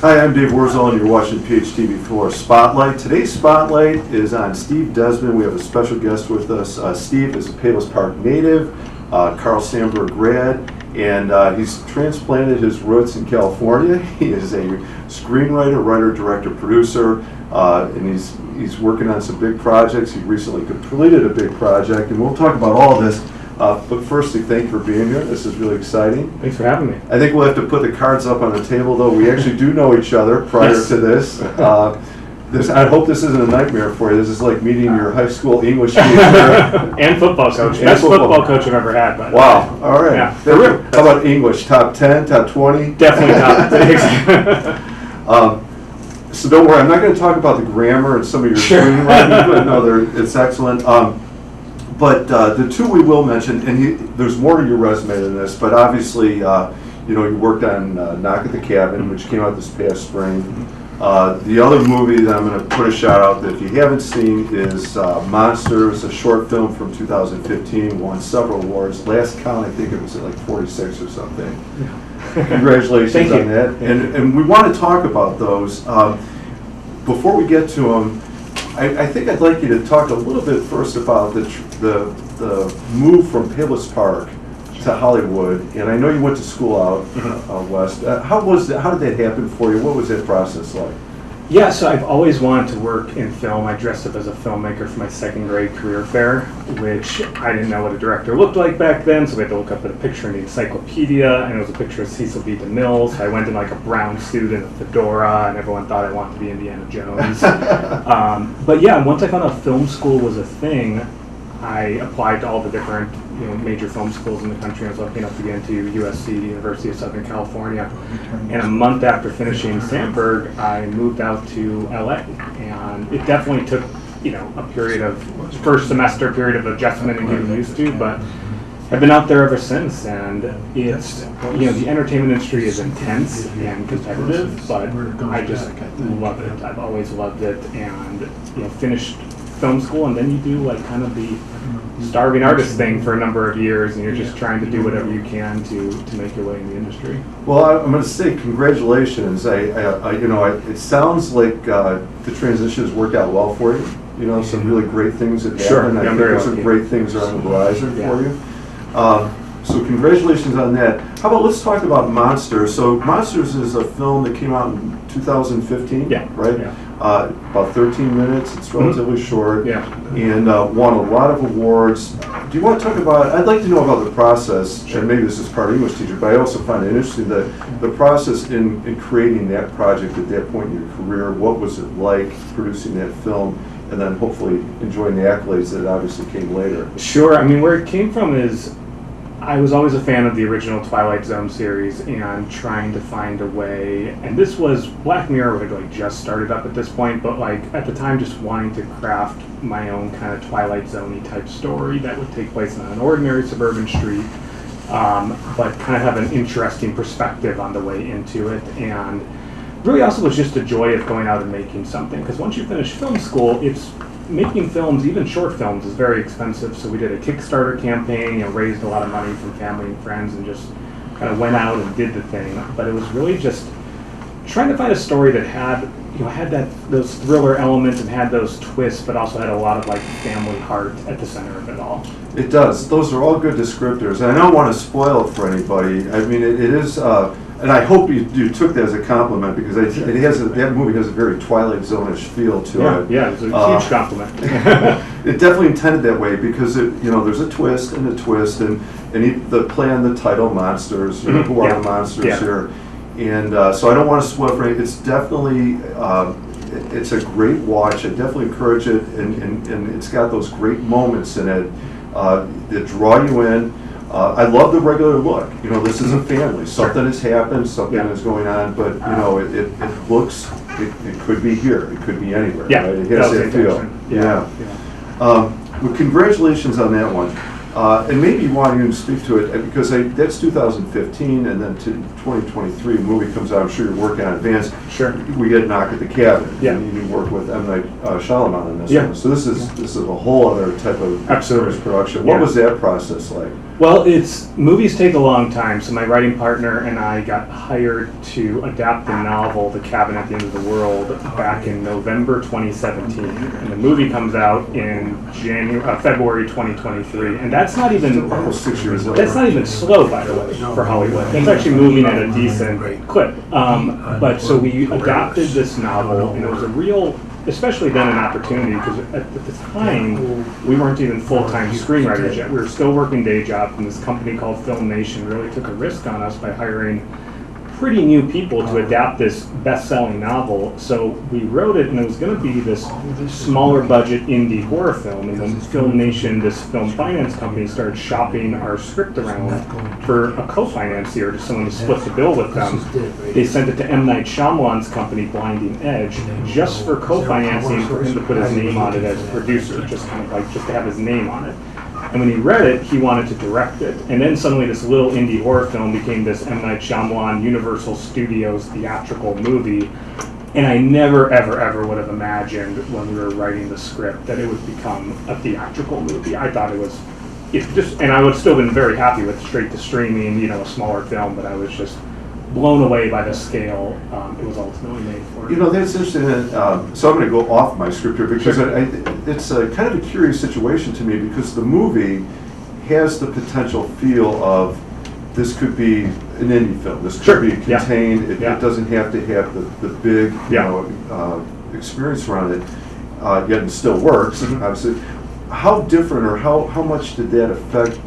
Hi, I'm Dave Wurzel, and you're watching PHTV4 Spotlight. Today's Spotlight is on Steve Desmond. We have a special guest with us. Steve is a Palos Park native, Carl Sandburg grad, and he's transplanted his roots in California. He is a screenwriter, writer, director, producer, and he's working on some big projects. He recently completed a big project, and we'll talk about all of this. But firstly, thank you for being here. This is really exciting. Thanks for having me. I think we'll have to put the cards up on the table, though. We actually do know each other prior to this. I hope this isn't a nightmare for you. This is like meeting your high school English teacher. And football coach. Best football coach I've ever had. By the wow. way. All right. Yeah. How about English? Top 10, top 20? Definitely top 10. So don't worry. I'm not going to talk about the grammar and some of your screenwriting, but no, it's excellent. But the two we will mention, and there's more to your resume than this, but obviously, you worked on Knock at the Cabin, which came out this past spring. The other movie that I'm going to put a shout out that if you haven't seen is Monsters, a short film from 2015, won several awards. Last count, I think it was at like 46 or something. Yeah. Congratulations on that. And we want to talk about those. Before we get to them, I think I'd like you to talk a little bit first about the move from Palos Park to Hollywood, and I know you went to school out west. How did that happen for you? What was that process like? Yeah, so I've always wanted to work in film. I dressed up as a filmmaker for my second grade career fair, which I didn't know what a director looked like back then, so we had to look up at a picture in the encyclopedia, and it was a picture of Cecil B. DeMille. I went in like a brown suit and a fedora, and everyone thought I wanted to be Indiana Jones. But yeah, once I found out film school was a thing, I applied to all the different major film schools in the country. I was lucky enough to get into USC, the University of Southern California. And a month after finishing Sandburg, I moved out to LA. And it definitely took, a period of, first semester period of adjustment and getting used to, but I've been out there ever since. And it's, the entertainment industry is intense and competitive, but I just love it. I've always loved it. And, finished film school, and then you do like kind of the starving artist thing for a number of years, and you're just trying to do whatever you can to make your way in the industry. Well, I'm going to say congratulations. It sounds like the transition has worked out well for you. Some really great things have happened. Sure. I think there's some great things are on the horizon for you. So congratulations on that. How about let's talk about Monsters. So Monsters is a film that came out in 2015, right? Yeah. About 13 minutes. It's relatively short. Yeah. And won a lot of awards. Do you want to talk about, I'd like to know about the process, and maybe this is part of English teacher, but I also find it interesting that the process in creating that project at that point in your career. What was it like producing that film, and then hopefully enjoying the accolades that obviously came later? Sure. I mean, where it came from is I was always a fan of the original Twilight Zone series and trying to find a way, and this was, Black Mirror had just started up at this point, but at the time just wanting to craft my own kind of Twilight Zone-y type story that would take place on an ordinary suburban street, but kind of have an interesting perspective on the way into it, and really also was just the joy of going out and making something, because once you finish film school, making films, even short films, is very expensive. So we did a Kickstarter campaign, raised a lot of money from family and friends, and just kind of went out and did the thing. But it was really just trying to find a story that had those thriller elements and had those twists, but also had a lot of family heart at the center of it all. It does. Those are all good descriptors, and I don't want to spoil it for anybody. I mean, it is. And I hope you took that as a compliment, because that movie has a very Twilight Zone-ish feel to it. Yeah, it's a huge compliment. It definitely intended that way, because there's a twist and a twist, and the play on the title, Monsters. Who are the monsters here? And so I don't want to spoil it for anybody. It's definitely it's a great watch. I definitely encourage it, and it's got those great moments in it that draw you in. I love the regular look. This is a family. Something has happened. Something is going on. But it looks. It could be here. It could be anywhere. Yeah, right? It has that feel. Yeah. Well, congratulations on that one. And maybe you want to speak to it, because that's 2015, and then to 2023, a movie comes out. I'm sure you're working on advance. Sure. We get Knock at the Cabin. Yeah. And you work with M. Night Shyamalan on this Yeah. one. So this is a whole other type of Absolutely production. What was that process like? Well, movies take a long time, so my writing partner and I got hired to adapt the novel The Cabin at the End of the World back in November 2017, and the movie comes out in February 2023, and that's not even Almost 6 years later. that's not even slow, by the way, for Hollywood. That's actually moving at a decent clip. But so we adapted this novel, and it was a real, especially then, an opportunity, because at the time we weren't even full-time screenwriters yet. We were still working day jobs, and this company called Film Nation really took a risk on us by hiring pretty new people to adapt this best-selling novel. So we wrote it, and it was going to be this smaller budget indie horror film. And then Film Nation, this film finance company, started shopping our script around for a co-financier, to someone to split the bill with them. They sent it to M. Night Shyamalan's company, Blinding Edge, just for co-financing, for him to put his name on it as a producer, just to have his name on it. And when he read it, he wanted to direct it. And then suddenly this little indie horror film became this M. Night Shyamalan Universal Studios theatrical movie. And I never, ever, ever would have imagined when we were writing the script that it would become a theatrical movie. I thought it was, and I would still been very happy with straight to streaming, a smaller film, but I was just blown away by the scale it was ultimately made for. That's interesting. So I'm going to go off my script here, because it's kind of a curious situation to me, because the movie has the potential feel of this could be an indie film. This could be contained. It doesn't have to have the big experience around it, yet it still works, obviously. How different, or how much did that affect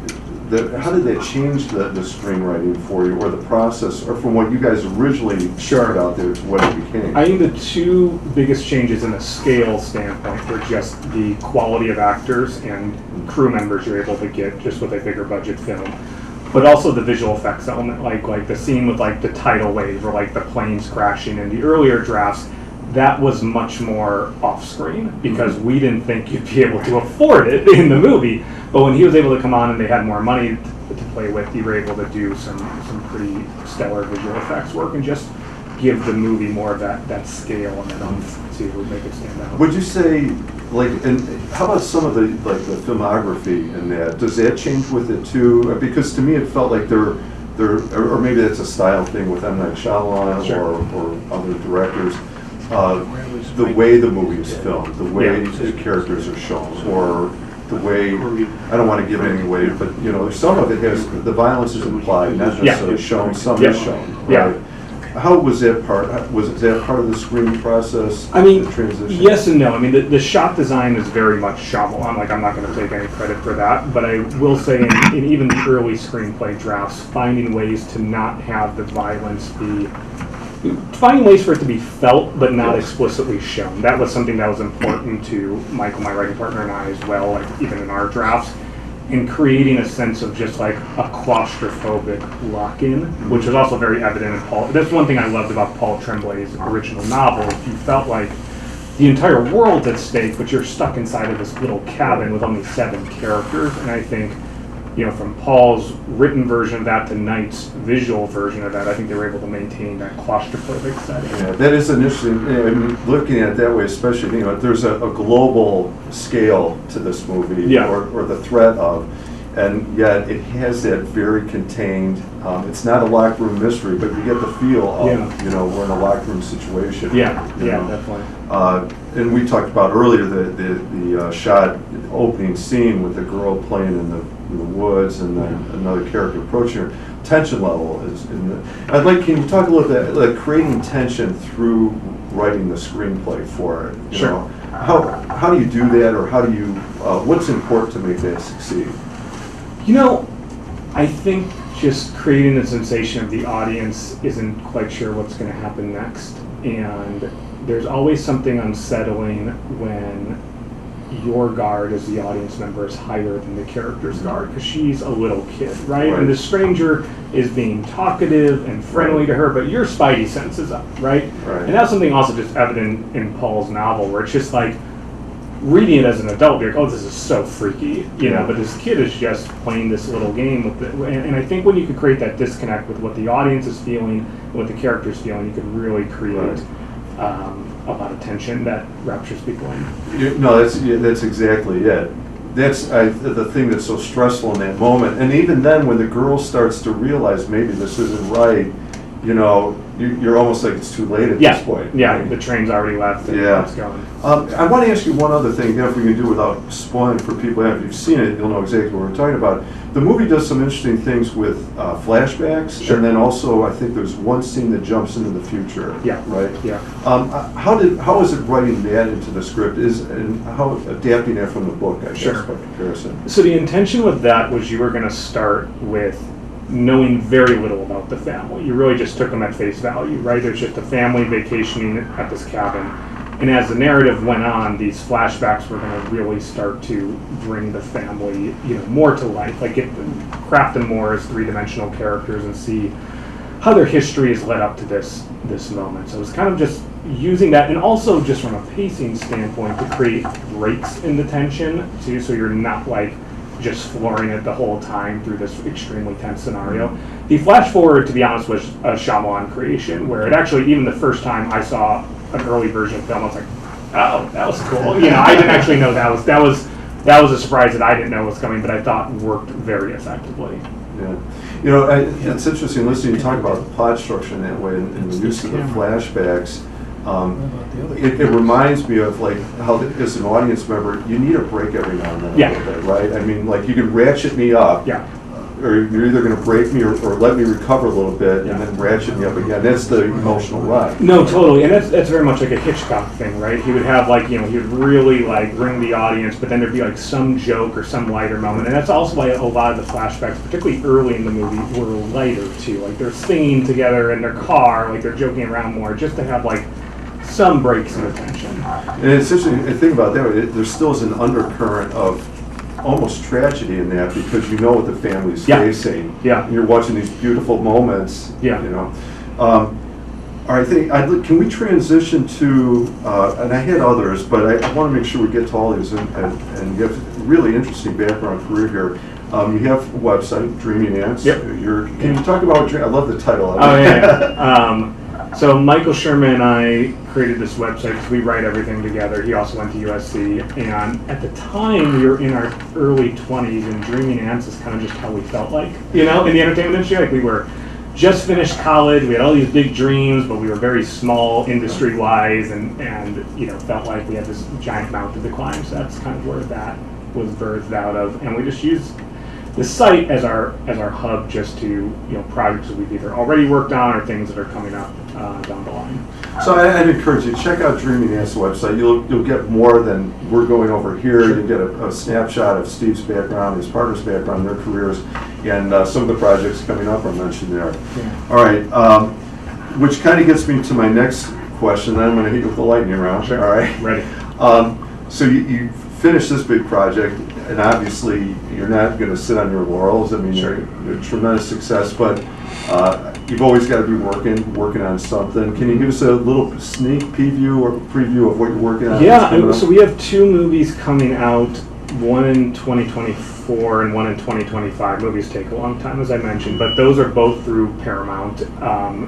how did that change the screenwriting for you, or the process, or from what you guys originally started out there to what it became? I think the two biggest changes in a scale standpoint were just the quality of actors and crew members you're able to get just with a bigger budget film, but also the visual effects element, like the scene with the tidal wave, or the planes crashing in the earlier drafts. That was much more off-screen, because we didn't think you'd be able to afford it in the movie. But when he was able to come on and they had more money to play with, you were able to do some pretty stellar visual effects work and just give the movie more of that scale and that oomph to make it stand out. Would you say, and how about some of the filmography in that? Does that change with it too? Because to me it felt like or maybe that's a style thing with M. Night Shyamalan or other directors. The way the movie is filmed, the way the characters are shown, or the way, I don't want to give it any away, but some of it has, the violence is implied, not necessarily shown, some is shown. Right? How was that part? Was that part of the screening process? The transition? Yes and no. The shot design is very much Shyamalan. I'm not going to take any credit for that, but I will say in even the early screenplay drafts, finding ways to not have the violence finding ways for it to be felt but not explicitly shown. That was something that was important to Michael, my writing partner, and I as well, even in our drafts, in creating a sense of just a claustrophobic lock-in, which was also very evident in Paul. That's one thing I loved about Paul Tremblay's original novel. You felt like the entire world's at stake, but you're stuck inside of this little cabin with only 7 characters, and I think from Paul's written version of that to Knight's visual version of that, I think they were able to maintain that claustrophobic setting. Yeah, that is an interesting, looking at it that way, especially, there's a global scale to this movie, or the threat of, and yet it has that very contained, it's not a locked room mystery, but you get the feel of, we're in a locked room situation. Definitely. And we talked about earlier the shot opening scene with the girl playing in the woods, and then another character approaching her. Tension level is can you talk a little bit, creating tension through writing the screenplay for it? Sure. How do you do that, or how do you, what's important to make that succeed? I think just creating the sensation of the audience isn't quite sure what's going to happen next, and there's always something unsettling when your guard as the audience member is higher than the character's guard, because she's a little kid, right? And the stranger is being talkative and friendly to her, but your spidey sense is up, right? And that's something also just evident in Paul's novel, where it's just reading it as an adult, you're like, oh, this is so freaky, but this kid is just playing this little game with it. And I think when you could create that disconnect with what the audience is feeling and what the character's feeling, you could really create a lot of tension that raptures people in. No, that's exactly it. that's the thing that's so stressful in that moment. And even then, when the girl starts to realize maybe this isn't right, you know, you're almost like it's too late at this point. Yeah, the train's already left and it's going. I want to ask you one other thing, again, if we can do without spoiling for people. If you've seen it, you'll know exactly what we're talking about. The movie does some interesting things with flashbacks, Sure. and then also I think there's one scene that jumps into the future. Yeah. Right. Yeah. How is it writing that into the script? And how adapting that from the book? I Sure. guess by comparison. So the intention with that was you were going to start with knowing very little about the family. You really just took them at face value, right? There's just a family vacationing at this cabin. And as the narrative went on, these flashbacks were going to really start to bring the family, you know, more to life, like craft them more as three-dimensional characters and see how their history has led up to this moment. So it was kind of just using that, and also just from a pacing standpoint to create breaks in the tension too, so you're not like just flooring it the whole time through this extremely tense scenario. The flash forward, to be honest, was a Shyamalan creation, where it actually, even the first time I saw an early version of the film, I was like, oh, that was cool. You know, I didn't actually know that was a surprise that I didn't know was coming, but I thought worked very effectively. Yeah. You know, it's interesting listening you talk about the plot structure in that way and the use of the flashbacks. It reminds me of like how, as an audience member, you need a break every now and then. Yeah. A little bit, right? I mean, like you can ratchet me up. Yeah. Or you're either going to break me or let me recover a little bit and then ratchet me up again. That's the emotional ride. No, totally, and that's very much like a Hitchcock thing, right? He would have like, you know, he would really like bring the audience, but then there'd be like some joke or some lighter moment, and that's also why a lot of the flashbacks, particularly early in the movie, were lighter too. Like they're singing together in their car, like they're joking around more, just to have like some breaks in the tension. And it's interesting to think about that. There still is an undercurrent of almost tragedy in that because you know what the family's facing. Yeah. And you're watching these beautiful moments. Yeah. You know. All right. Can we transition to? And I had others, but I want to make sure we get to all these. And you have a really interesting background career here. You have a website, Dreaming Ants. Yep. Can you talk about? I love the title of it. Oh yeah. So Michael Sherman and I created this website because we write everything together. He also went to USC, and at the time we were in our early 20s, and Dreaming Ants is kind of just how we felt like, you know, in the entertainment industry. Like we were just finished college, we had all these big dreams, but we were very small industry-wise, and you know, felt like we had this giant mountain to climb. So that's kind of where that was birthed out of, and we just used the site as our hub just to, you know, projects that we've either already worked on or things that are coming up down the line. So I'd encourage you, check out Dreaming Ants website. You'll get more than we're going over here. Sure. You'll get a snapshot of Steve's background, his partner's background, their careers, and some of the projects coming up are mentioned there. Yeah. All right, which kind of gets me to my next question. Then I'm going to hit you with the lightning round. Sure. All right. Ready. So you finished this big project, and obviously you're not going to sit on your laurels. I mean, Sure. you're a tremendous success, but you've always got to be working on something. Can you give us a little sneak preview of what you're working on? Yeah, so we have two movies coming out, one in 2024 and one in 2025. Movies take a long time, as I mentioned, but those are both through Paramount.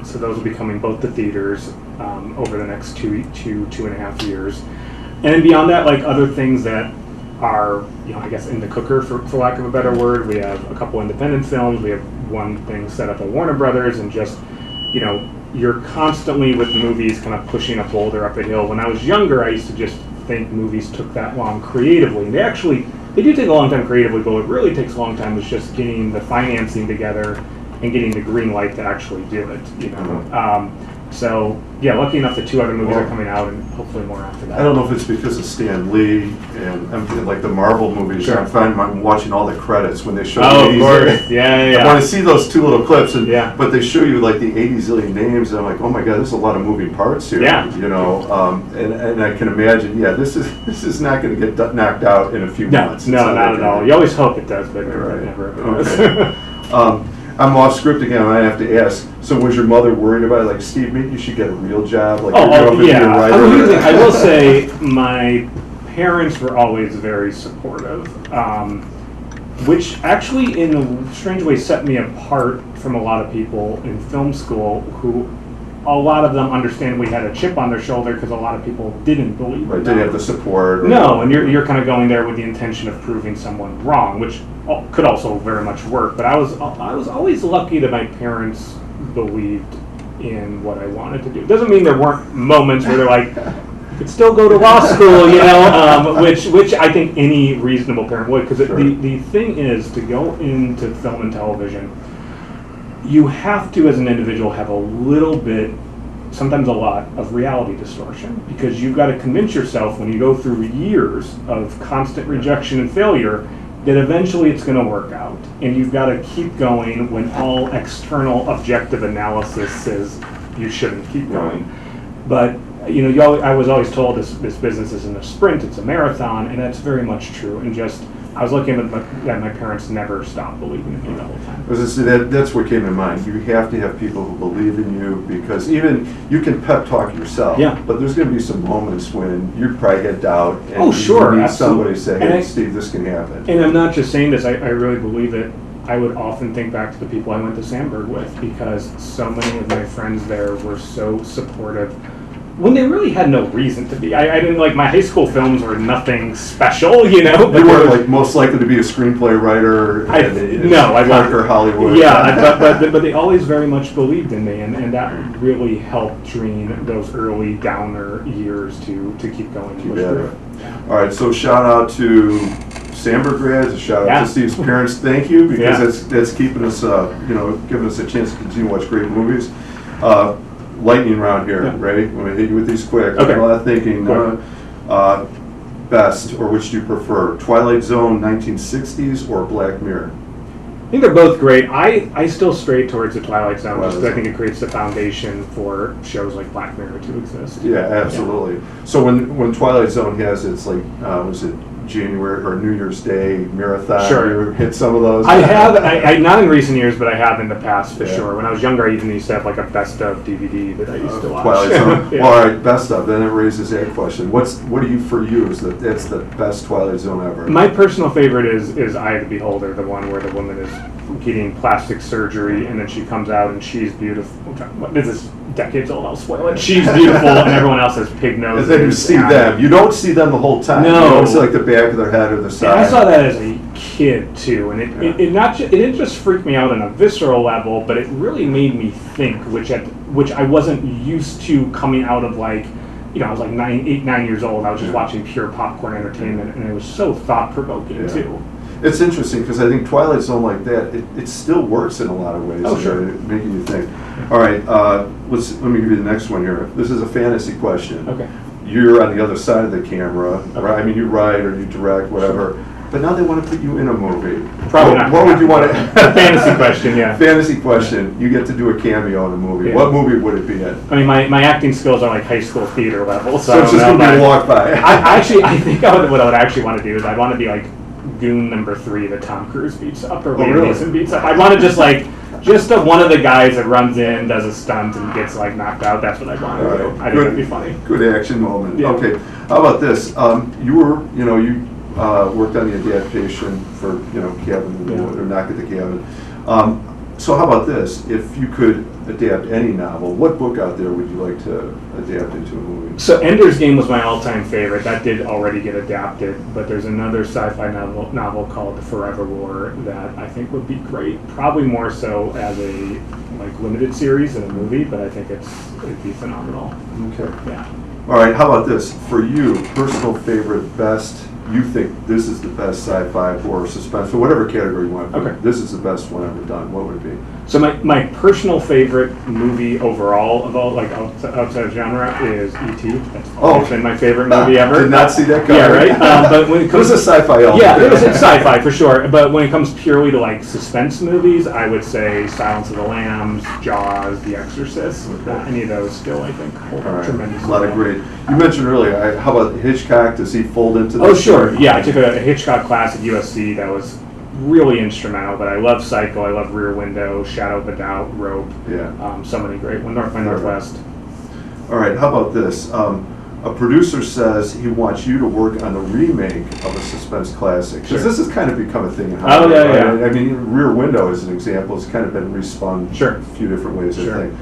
So those will be coming both to theaters over the next two and a half years. And beyond that, like other things that are, you know, I guess in the cooker, for lack of a better word. We have a couple independent films. We have one thing set up at Warner Brothers, and just, you know, you're constantly with movies kind of pushing a boulder up a hill. When I was younger, I used to just think movies took that long creatively. They do take a long time creatively, but what really takes a long time is just getting the financing together and getting the green light to actually do it, you know. So, yeah, lucky enough the two other movies are coming out, and hopefully more after that. I don't know if it's because of Stan Lee and like the Marvel movies. Sure. I'm watching all the credits when they show Oh, the of course. Yeah. I want to see those two little clips, but they show you like the 80 zillion names, and I'm like, oh my god, there's a lot of moving parts here. Yeah. You know, and I can imagine, this is not going to get knocked out in a few months. No, not at all. You always hope it does, but it never does. Okay. I'm off script again. I have to ask. So, was your mother worried about it? Like, Steve, maybe you should get a real job. Like, yeah. I will say my parents were always very supportive, which actually, in a strange way, set me apart from a lot of people in film school who a lot of them understand we had a chip on their shoulder because a lot of people didn't believe Right, it. didn't have the support. No, and you're kind of going there with the intention of proving someone wrong, which could also very much work. But I was always lucky that my parents believed in what I wanted to do. Doesn't mean there weren't moments where they're like, you could still go to law school, you know, which I think any reasonable parent would. Because Sure. the thing is, to go into film and television, you have to, as an individual, have a little bit, sometimes a lot, of reality distortion. Because you've got to convince yourself when you go through years of constant rejection and failure that eventually it's going to work out. And you've got to keep going when all external objective analysis says you shouldn't keep going. But you know, I was always told this business isn't a sprint, it's a marathon, and that's very much true. And just, I was looking at that my parents never stopped believing in me the whole time. That's what came to mind. You have to have people who believe in you, because even you can pep talk yourself, Yeah. but there's going to be some moments when you probably get doubt, and Oh, sure, you need absolutely. somebody to say, And hey, I- Steve, this can happen. And I'm not just saying this, I really believe it. I would often think back to the people I went to Sandburg with, because so many of my friends there were so supportive when they really had no reason to be. I didn't, like, my high school films were nothing special, you know? You weren't like most likely to be a screenplay writer and No, I conquer Hollywood. Yeah, but they always very much believed in me, and that really helped drain those early downer years to keep going. And push Yeah. through it. All right, so shout out to Sandburg grads, a shout out Yeah. to Steve's parents. Thank you, because Yeah. that's keeping us, giving us a chance to continue to watch great movies. Lightning round here, Yeah. ready? I'm gonna hit you with these quick. Okay. A lot of thinking. Go Best, or which do you prefer? Twilight Zone 1960s or Black Mirror? I think they're both great. I still stray towards the Twilight Zone, Twilight just 'cause I Zone. think it creates the foundation for shows like Black Mirror to exist. Yeah, absolutely. So when Twilight Zone has its, like, was it January or New Year's Day marathon? Sure. You ever hit some of those? I have, I not in recent years, but I have in the past for Yeah. sure. When I was younger, I even used to have like a best of DVD that I used to watch. Twilight Zone. Yeah. Well, all right, best of. Then it raises that question. What do you for you is that's the best Twilight Zone ever? My personal favorite is Eye of the Beholder, the one where the woman is getting plastic surgery and then she comes out and she's beautiful. This is decades old, I'll spoil it. She's beautiful and everyone else has pig And noses. then you see and- them. You don't see them the whole time. No. You don't see like the back of their head or the And side. I saw that as a kid too, and Yeah. it didn't just freak me out on a visceral level, but it really made me think, which I wasn't used to coming out of, like, you know, I was like 9 years old. I was just Yeah. watching pure popcorn entertainment, and it was so thought provoking Yeah. too. It's interesting because I think Twilight Zone like that, it still works in a lot of ways. Oh, sure. Making you think. All right, let me give you the next one here. This is a fantasy question. Okay. You're on the other side of the camera, Okay. right? I mean, you write or you direct, whatever. But now they want to put you in a movie. Probably what, not. What would you want to? Fantasy question, yeah. Fantasy question. You get to do a cameo in a movie. Yeah. What movie would it be in? I mean, my acting skills are like high school theater level, so So it's just I don't gonna be a know, walk by. I think what I would actually want to do is I'd want to be like Goon number 3 that Tom Cruise beats up, or Liam really? Neeson beats up. I want to just one of the guys that runs in, does a stunt, and gets like knocked out. That's what I want to do. I think that'd be funny. Good action moment. Yeah. Okay, how about this? You worked on the adaptation for Cabin Yeah. or Knock at the Cabin. So how about this? If you could adapt any novel, what book out there would you like to adapt into a movie? So Ender's Game was my all-time favorite. That did already get adapted, but there's another sci-fi novel called The Forever War that I think would be great. Probably more so as a limited series than a movie, but I think it'd be phenomenal. Okay. Yeah. All right, how about this? For you, personal favorite, best, you think this is the best sci-fi or suspense, or whatever category you want to put. Okay. This is the best one ever done. What would it be? So my personal favorite movie overall of all, like outside of genre, is E.T. That's always been my favorite movie ever. Did not see that coming. Yeah, right. But when it comes It was a sci-fi element. yeah, it's sci-fi for sure. But when it comes purely to like suspense movies, I would say Silence of the Lambs, Jaws, The Exorcist. Okay. Any of those still, I think, hold All right, tremendous. a lot of great. You mentioned earlier, how about Hitchcock? Does he fold into this? Oh, sure. Yeah, I took a Hitchcock class at USC that was really instrumental, but I love Psycho, I love Rear Window, Shadow of a Doubt, Rope. Yeah. So many great ones. North by Northwest. All right, how about this? A producer says he wants you to work on the remake of a suspense classic. Because Sure. this has kind of become a thing in Oh, Hollywood. yeah, right? yeah. I mean, Rear Window, as an example, has kind of been respun Sure. a few different ways, Sure. I think.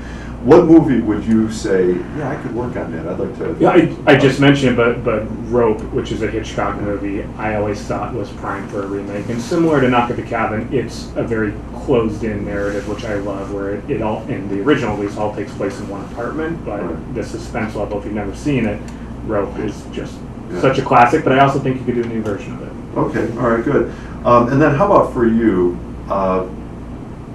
what movie would you say, yeah, I could work on that? I'd like to. Yeah, I just mentioned it, but Rope, which is a Hitchcock movie, I always thought was prime for a remake. And similar to Knock at the Cabin, it's a very closed-in narrative, which I love, where it all, in the original at least, all takes place in one apartment. But the suspense level, if you've never seen it, Rope is just such a classic. But I also think you could do a new version of it. Okay, all right, good. And then how about for you?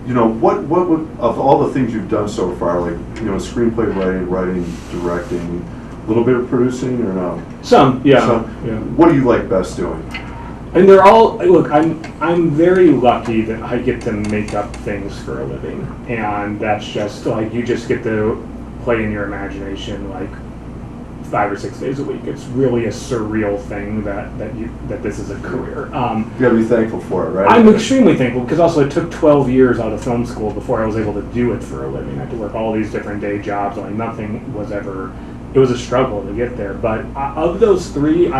You know, what would, of all the things you've done so far, like, you know, screenplay writing, directing, a little bit of producing, or no? Some, yeah. Yeah. What do you like best doing? And they're all, look, I'm very lucky that I get to make up things for a living. And that's just, like, you just get to play in your imagination, like, 5 or 6 days a week. It's really a surreal thing that this is a career. You gotta be thankful for it, right? I'm extremely thankful, because also it took 12 years out of film school before I was able to do it for a living. I had to work all these different day jobs. Like, nothing was ever, it was a struggle to get there. But of those three,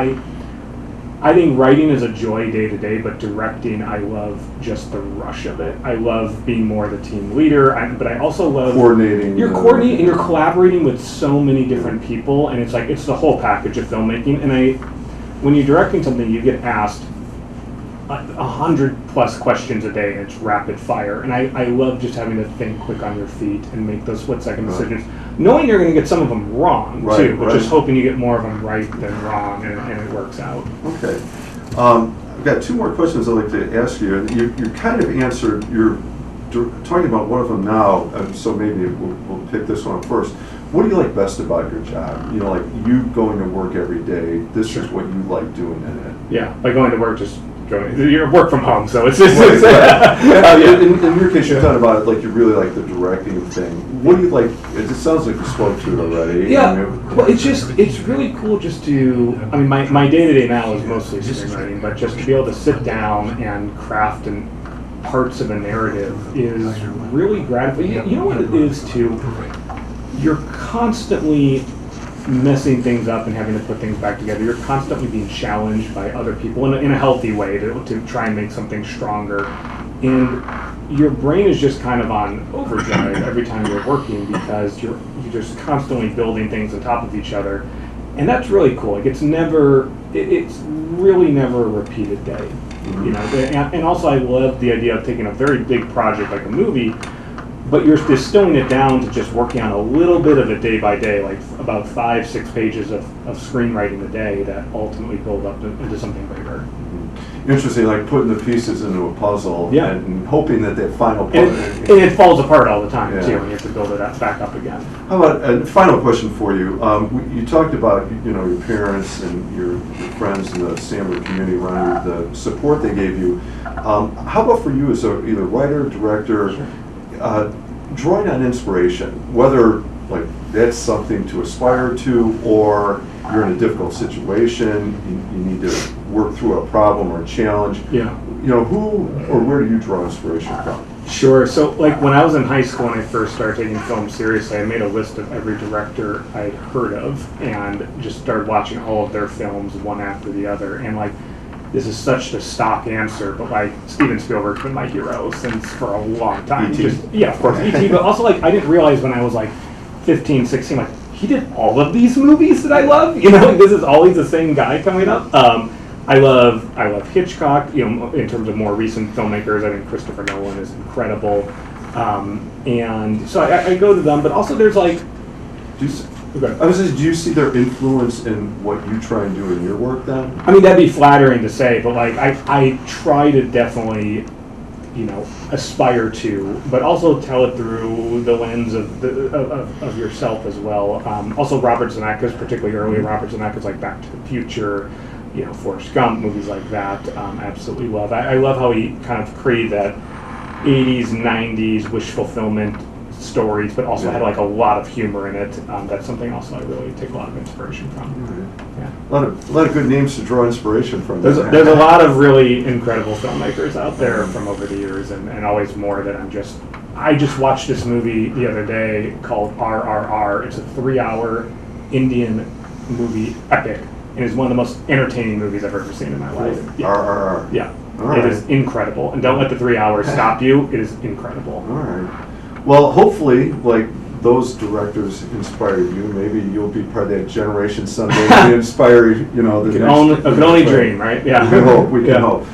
I think writing is a joy day to day, but directing, I love just the rush of it. I love being more the team leader, but I also love coordinating. You're coordinating and you're collaborating with so many different people, and it's like, it's the whole package of filmmaking. And when you're directing something, you get asked 100+ questions a day, and it's rapid fire. And I love just having to think quick on your feet and make those split-second decisions, knowing you're going to get some of them wrong too, but just hoping you get more of them right than wrong, and it works out. Okay. I've got 2 more questions I'd like to ask you. And you kind of answered, you're talking about one of them now, so maybe we'll pick this one up first. What do you like best about your job? You know, like, you going to work every day, this is what you like doing in it. Yeah, by going to work, just you work from home, so it's just in your case, you're talking about it like you really like the directing thing. What do you like? It sounds like you spoke to it already. Yeah, well, it's really cool just to, I mean, my day-to-day now is mostly screenwriting, but just to be able to sit down and craft parts of a narrative is really gratifying. You know what it is too? You're constantly messing things up and having to put things back together. You're constantly being challenged by other people in a healthy way to try and make something stronger. And your brain is just kind of on overdrive every time you're working, because you're just constantly building things on top of each other. And that's really cool. Like, it's really never a repeated day. Mm-hmm. You know, and also I love the idea of taking a very big project like a movie, but you're distilling it down to just working on a little bit of it day by day, like about 5-6 pages of screenwriting a day that ultimately build up into something bigger. Mm-hmm. Interesting, like putting the pieces into a puzzle, yeah, and hoping that final puzzle. And it falls apart all the time, too, and you have to build it back up again. How about a final question for you? You talked about, you know, your parents and your friends in the Sandwood community around you, the support they gave you. How about for you as either writer, director? Sure. Drawing on inspiration, whether like that's something to aspire to, or you're in a difficult situation, you need to work through a problem or a challenge. Yeah. You know, who or where do you draw inspiration from? Sure. So, like, when I was in high school and I first started taking film seriously, I made a list of every director I'd heard of and just started watching all of their films one after the other. And, like, this is such the stock answer, but, like, Steven Spielberg's been my hero since for a long time. Yeah, of course, E.T., but also, like, I didn't realize when I was, like, 15, 16, like, he did all of these movies that I love? You know, this is always the same guy coming up. I love Hitchcock, you know, in terms of more recent filmmakers. I think Christopher Nolan is incredible. And so I go to them, but also there's, like... I was saying, do you see their influence in what you try and do in your work then? I mean, that'd be flattering to say, but like I try to definitely, you know, aspire to, but also tell it through the lens of yourself as well. Also, Robert Zemeckis, particularly early Robert Zemeckis, like Back to the Future, you know, Forrest Gump, movies like that. Absolutely love. I love how he kind of created that 80s, 90s wish fulfillment stories, but also had like a lot of humor in it. That's something also I really take a lot of inspiration from. Mm-hmm. Yeah. A lot of good names to draw inspiration from. There's a lot of really incredible filmmakers out there from over the years, and always more that I just watched this movie the other day called RRR. It's a 3-hour Indian movie epic, and it's one of the most entertaining movies I've ever seen in my life. Yeah. RRR. Yeah. Right. It is incredible, and don't let the 3 hours stop you. It is incredible. All right. Well, hopefully, like those directors inspire you, maybe you'll be part of that generation someday to inspire, you know, the We next. can only dream, right? Yeah. We can hope, we can Yeah. hope.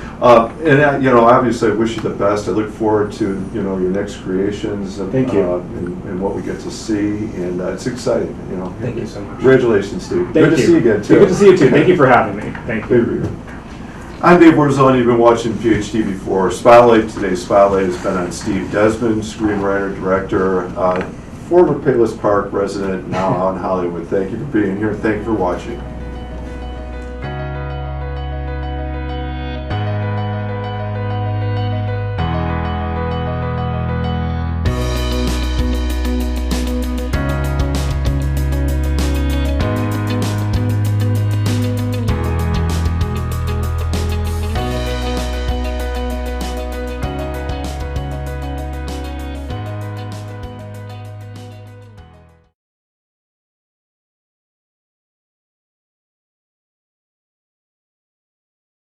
You know, obviously, I wish you the best. I look forward to, you know, your next creations. And, Thank you. And what we get to see, and it's exciting, you know. Thank you so much. Congratulations, Steve. Thank Good to see you again, too. Good to see you too. Thank you for having me. Thank you. Here we go. I'm Dave Warzone. You've been watching PhD before. Spotlight. Today's spotlight has been on Steve Desmond, screenwriter, director, former Payless Park resident, now out in Hollywood. Thank you for being here. Thank you for watching.